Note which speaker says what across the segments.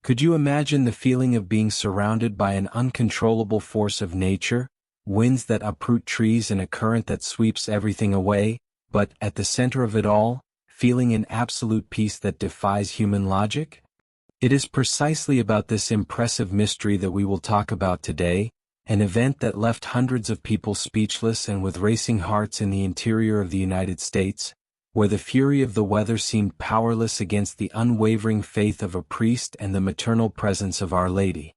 Speaker 1: Could you imagine the feeling of being surrounded by an uncontrollable force of nature, winds that uproot trees and a current that sweeps everything away, but at the center of it all, feeling an absolute peace that defies human logic? It is precisely about this impressive mystery that we will talk about today, an event that left hundreds of people speechless and with racing hearts in the interior of the United States, where the fury of the weather seemed powerless against the unwavering faith of a priest and the maternal presence of Our Lady.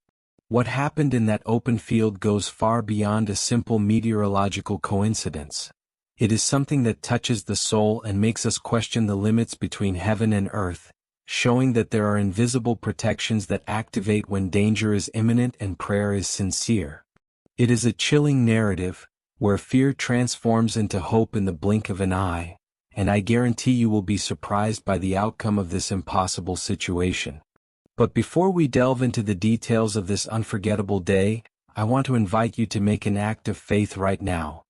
Speaker 1: What happened in that open field goes far beyond a simple meteorological coincidence. It is something that touches the soul and makes us question the limits between heaven and earth, showing that there are invisible protections that activate when danger is imminent and prayer is sincere. It is a chilling narrative, where fear transforms into hope in the blink of an eye, and I guarantee you will be surprised by the outcome of this impossible situation. But before we delve into the details of this unforgettable day, I want to invite you to make an act of faith right now.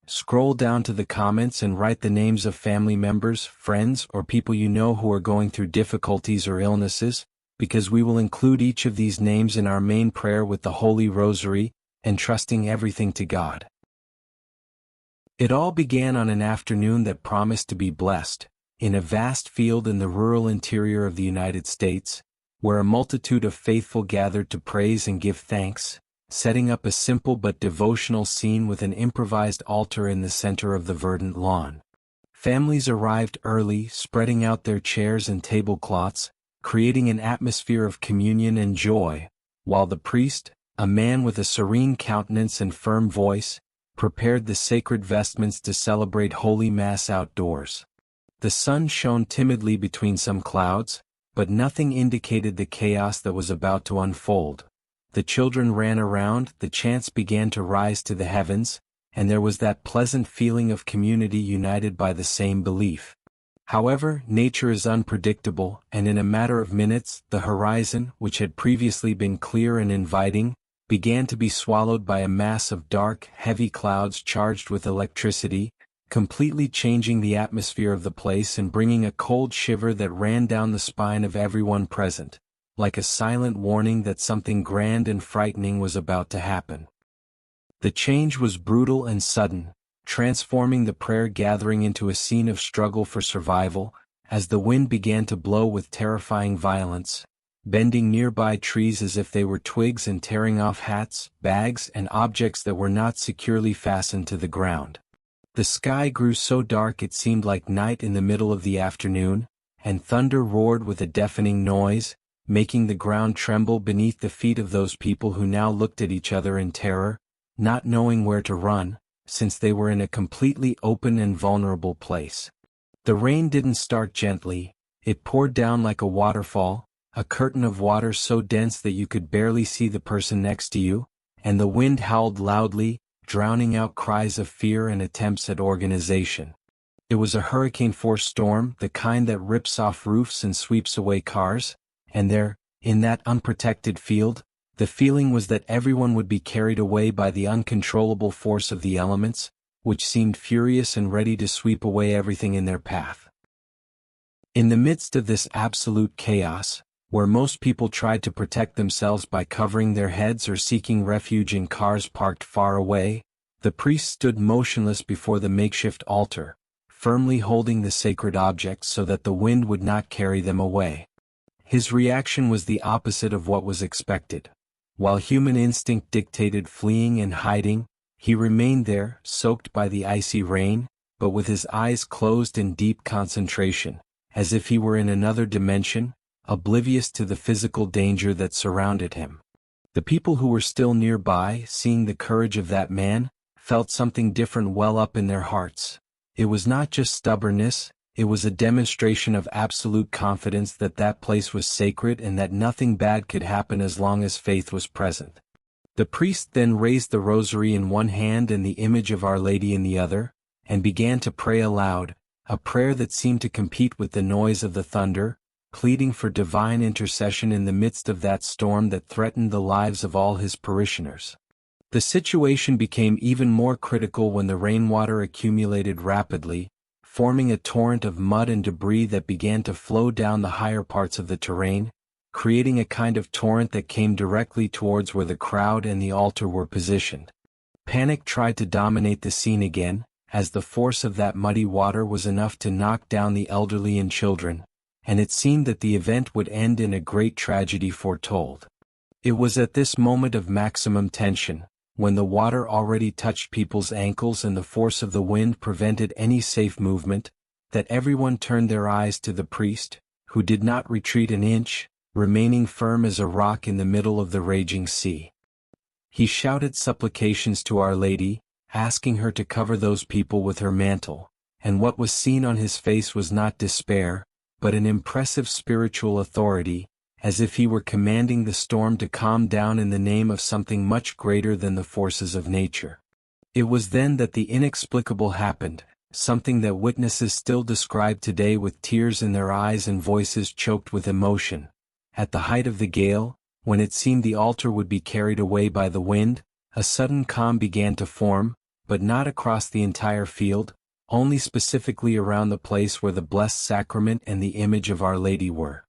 Speaker 1: Scroll down to the comments and write the names of family members, friends, or people you know who are going through difficulties or illnesses, because we will include each of these names in our main prayer with the Holy Rosary, entrusting everything to God. It all began on an afternoon that promised to be blessed, in a vast field in the rural interior of the United States, where a multitude of faithful gathered to praise and give thanks, setting up a simple but devotional scene with an improvised altar in the center of the verdant lawn. Families arrived early, spreading out their chairs and tablecloths, creating an atmosphere of communion and joy, while the priest, a man with a serene countenance and firm voice, prepared the sacred vestments to celebrate Holy Mass outdoors. The sun shone timidly between some clouds, but nothing indicated the chaos that was about to unfold. The children ran around, the chants began to rise to the heavens, and there was that pleasant feeling of community united by the same belief. However, nature is unpredictable, and in a matter of minutes, the horizon, which had previously been clear and inviting, began to be swallowed by a mass of dark, heavy clouds charged with electricity, completely changing the atmosphere of the place and bringing a cold shiver that ran down the spine of everyone present, like a silent warning that something grand and frightening was about to happen. The change was brutal and sudden, transforming the prayer gathering into a scene of struggle for survival, as the wind began to blow with terrifying violence, bending nearby trees as if they were twigs and tearing off hats, bags, and objects that were not securely fastened to the ground. The sky grew so dark it seemed like night in the middle of the afternoon, and thunder roared with a deafening noise, making the ground tremble beneath the feet of those people who now looked at each other in terror, not knowing where to run, since they were in a completely open and vulnerable place. The rain didn't start gently, it poured down like a waterfall, a curtain of water so dense that you could barely see the person next to you, and the wind howled loudly, drowning out cries of fear and attempts at organization. It was a hurricane-force storm, the kind that rips off roofs and sweeps away cars, and there, in that unprotected field, the feeling was that everyone would be carried away by the uncontrollable force of the elements, which seemed furious and ready to sweep away everything in their path. In the midst of this absolute chaos, where most people tried to protect themselves by covering their heads or seeking refuge in cars parked far away, the priest stood motionless before the makeshift altar, firmly holding the sacred objects so that the wind would not carry them away. His reaction was the opposite of what was expected. While human instinct dictated fleeing and hiding, he remained there, soaked by the icy rain, but with his eyes closed in deep concentration, as if he were in another dimension, oblivious to the physical danger that surrounded him. The people who were still nearby, seeing the courage of that man, felt something different well up in their hearts. It was not just stubbornness, it was a demonstration of absolute confidence that that place was sacred and that nothing bad could happen as long as faith was present. The priest then raised the rosary in one hand and the image of Our Lady in the other, and began to pray aloud, a prayer that seemed to compete with the noise of the thunder, pleading for divine intercession in the midst of that storm that threatened the lives of all his parishioners. The situation became even more critical when the rainwater accumulated rapidly, forming a torrent of mud and debris that began to flow down the higher parts of the terrain, creating a kind of torrent that came directly towards where the crowd and the altar were positioned. Panic tried to dominate the scene again, as the force of that muddy water was enough to knock down the elderly and children, and it seemed that the event would end in a great tragedy foretold. It was at this moment of maximum tension, when the water already touched people's ankles and the force of the wind prevented any safe movement, that everyone turned their eyes to the priest, who did not retreat an inch, remaining firm as a rock in the middle of the raging sea. He shouted supplications to Our Lady, asking her to cover those people with her mantle, and what was seen on his face was not despair, but an impressive spiritual authority, as if he were commanding the storm to calm down in the name of something much greater than the forces of nature. It was then that the inexplicable happened, something that witnesses still describe today with tears in their eyes and voices choked with emotion. At the height of the gale, when it seemed the altar would be carried away by the wind, a sudden calm began to form, but not across the entire field, only specifically around the place where the Blessed Sacrament and the image of Our Lady were.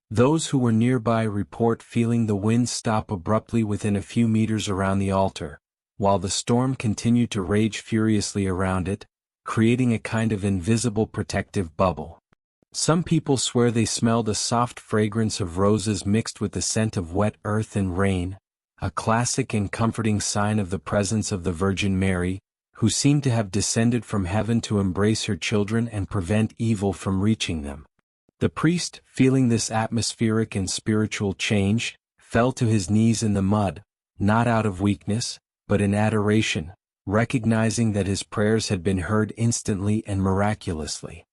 Speaker 1: Those who were nearby report feeling the wind stop abruptly within a few meters around the altar, while the storm continued to rage furiously around it, creating a kind of invisible protective bubble. Some people swear they smelled a soft fragrance of roses mixed with the scent of wet earth and rain, a classic and comforting sign of the presence of the Virgin Mary, who seemed to have descended from heaven to embrace her children and prevent evil from reaching them. The priest, feeling this atmospheric and spiritual change, fell to his knees in the mud, not out of weakness, but in adoration, recognizing that his prayers had been heard instantly and miraculously.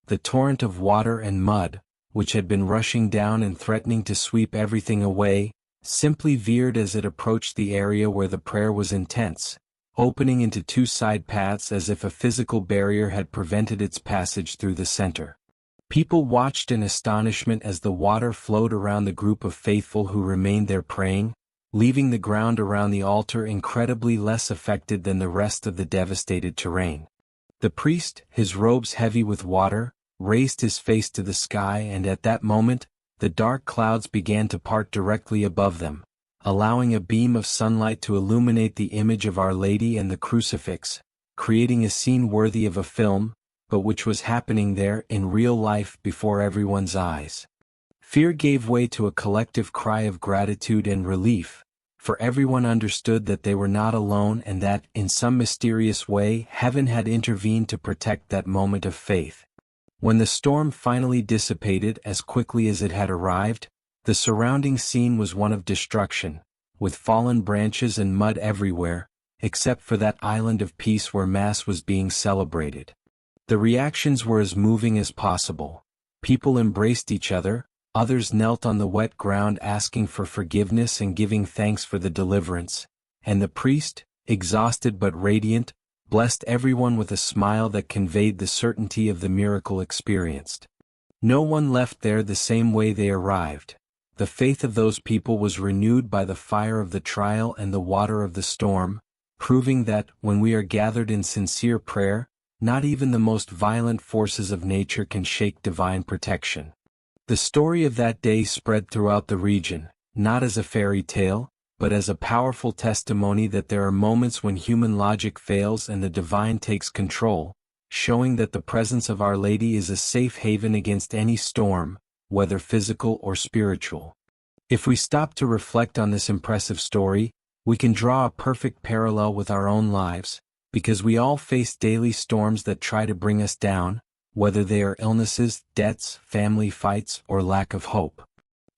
Speaker 1: The torrent of water and mud, which had been rushing down and threatening to sweep everything away, simply veered as it approached the area where the prayer was intense, opening into two side paths as if a physical barrier had prevented its passage through the center. People watched in astonishment as the water flowed around the group of faithful who remained there praying, leaving the ground around the altar incredibly less affected than the rest of the devastated terrain. The priest, his robes heavy with water, raised his face to the sky, and at that moment, the dark clouds began to part directly above them, allowing a beam of sunlight to illuminate the image of Our Lady and the crucifix, creating a scene worthy of a film, but which was happening there in real life before everyone's eyes. Fear gave way to a collective cry of gratitude and relief, for everyone understood that they were not alone and that, in some mysterious way, heaven had intervened to protect that moment of faith. When the storm finally dissipated as quickly as it had arrived, the surrounding scene was one of destruction, with fallen branches and mud everywhere, except for that island of peace where Mass was being celebrated. The reactions were as moving as possible. People embraced each other, others knelt on the wet ground asking for forgiveness and giving thanks for the deliverance, and the priest, exhausted but radiant, blessed everyone with a smile that conveyed the certainty of the miracle experienced. No one left there the same way they arrived. The faith of those people was renewed by the fire of the trial and the water of the storm, proving that, when we are gathered in sincere prayer, not even the most violent forces of nature can shake divine protection. The story of that day spread throughout the region, not as a fairy tale, but as a powerful testimony that there are moments when human logic fails and the divine takes control, showing that the presence of Our Lady is a safe haven against any storm, whether physical or spiritual. If we stop to reflect on this impressive story, we can draw a perfect parallel with our own lives, because we all face daily storms that try to bring us down, whether they are illnesses, debts, family fights, or lack of hope.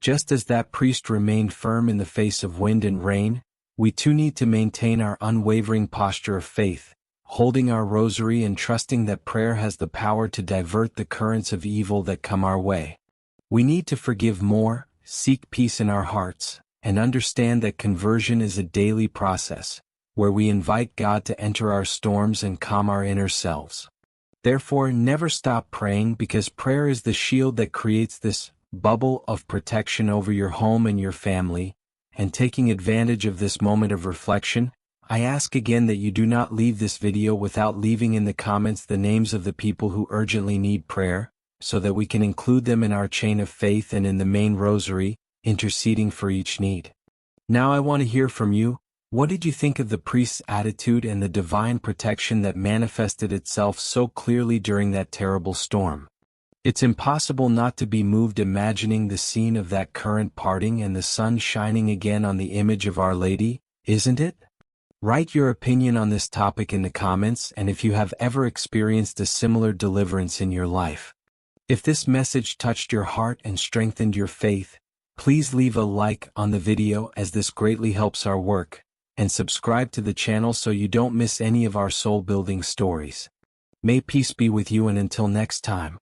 Speaker 1: Just as that priest remained firm in the face of wind and rain, we too need to maintain our unwavering posture of faith, holding our rosary and trusting that prayer has the power to divert the currents of evil that come our way. We need to forgive more, seek peace in our hearts, and understand that conversion is a daily process, where we invite God to enter our storms and calm our inner selves. Therefore, never stop praying, because prayer is the shield that creates this bubble of protection over your home and your family. And taking advantage of this moment of reflection, I ask again that you do not leave this video without leaving in the comments the names of the people who urgently need prayer, so that we can include them in our chain of faith and in the main rosary, interceding for each need. Now I want to hear from you. What did you think of the priest's attitude and the divine protection that manifested itself so clearly during that terrible storm? It's impossible not to be moved imagining the scene of that current parting and the sun shining again on the image of Our Lady, isn't it? Write your opinion on this topic in the comments, and if you have ever experienced a similar deliverance in your life. If this message touched your heart and strengthened your faith, please leave a like on the video as this greatly helps our work, and subscribe to the channel so you don't miss any of our soul-building stories. May peace be with you, and until next time.